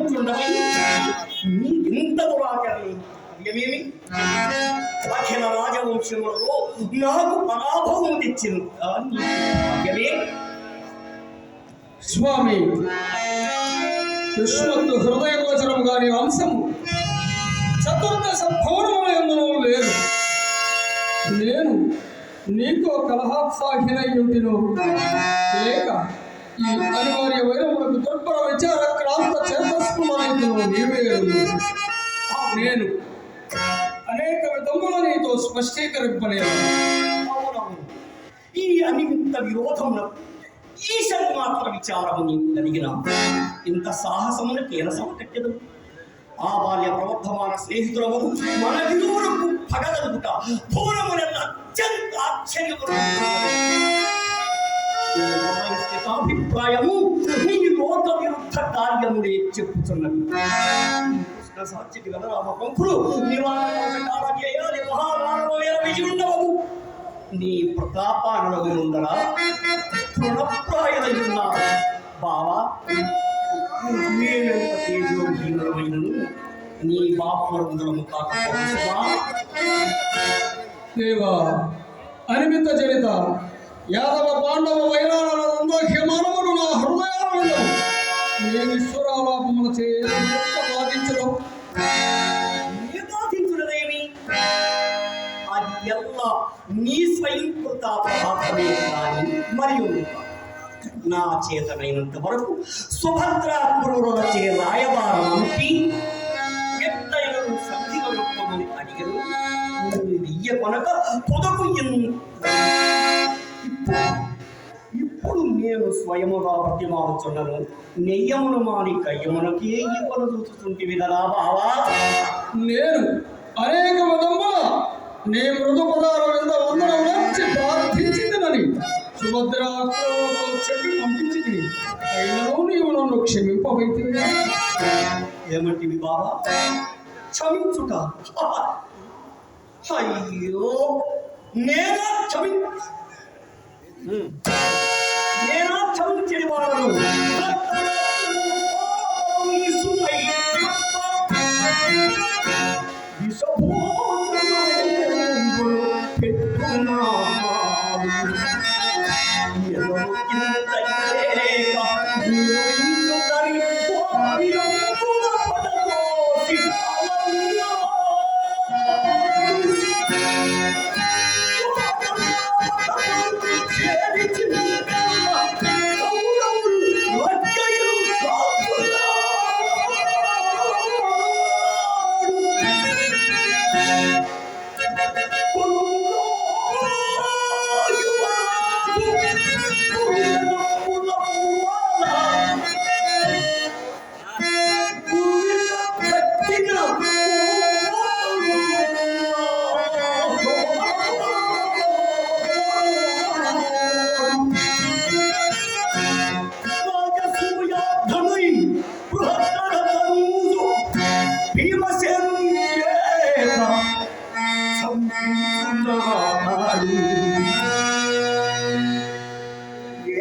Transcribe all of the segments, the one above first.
మంత్రుండవై ఇంత దురాచరణి కార్యమేమి? అఖిల రాజవంశములలో నాకు పరాభవం తెచ్చింది కార్యమే. స్వామి, యుష్మత్తు హృదయ గోచరం గాని వంశము చతుర్దశ భవనములందునూ లేదు. నేను నీకో కలహాత్సాహినయుంటిను లేక ఈ అనివార్యమైన మనకు దుర్భర విచార క్రాంత చేతస్కుమనైతును నీవే. నేను అనేక విధముల నీతో స్పష్టీకరింపలేదు. ఈ అనిమిత్త విరోధమున ఈశన్ మాత్ర విచారము నీకు కలిగిన ఇంత సాహసమున కేరసమ కట్టెదు. ఆ బాల్య ప్రవర్ధమాన స్నేహితులము మన విరువులకు పగదలుగుట పూర్వములన్న అత్యంత ఆశ్చర్యముభిప్రాయము నీ లోక విరుద్ధ కార్యములే చెప్పుతున్నది. సాధ్యటి గల రామపంకులు నివారణ విజయుండవము నీ ప్రతాపానలము ముందర తృణప్రాయులయ్యున్నారు. బావా, నేనెంత తేజోహీనులమైనను నీ బాపురందరము కాకపోవా. దేవా, అనిమిత చరిత యాదవ పాండవ వైరాణులందో హిమానమును నా హృదయాలను నేను ఈశ్వరాలాపముల బాధించడం బాధించుడదేమి? అది ఎలా నీ స్వయం కృతాపమే కానీ మరియు నా చేతనైనంత వరకు సుభద్రాపురులచే రాయబారం అంపి ఎత్తైన సంధిగలుపుమని అడిగను. ఇయ్య కొనక పొదకు ఇప్పుడు నేను స్వయముగా బతిమాలుచున్నాను. నెయ్యమును మాని కయ్యమునకే ఇవ్వను చూస్తుంటే వినరా బావా? నేను అనేక విధముల నీ మృదు పదాల మీద వందనం వచ్చి ప్రార్థించిందని సుభద్రతో చెప్పి పంపించింది. అయినను నీవు నన్ను క్షమింపబైతే. ఏమంటివి బాబా? క్షమించుట? అయ్యో, నేనా క్షమించడి వాడను.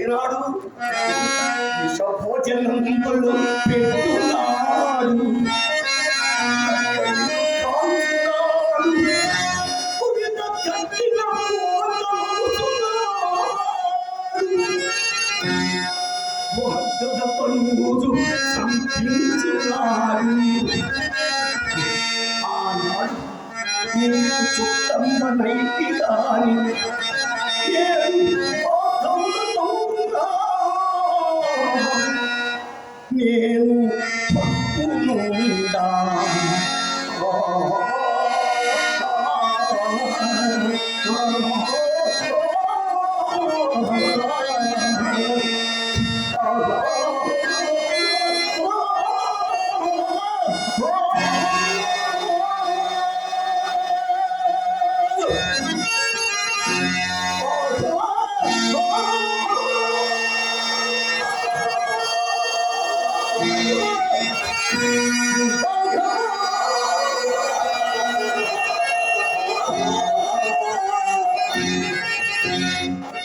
ఏనాడు విషభోజనంలో పెట్టున్నాడు. ఆనాడు నేను చుట్టమ్మనైతి కాని నేను పట్టునుండా. Thank you.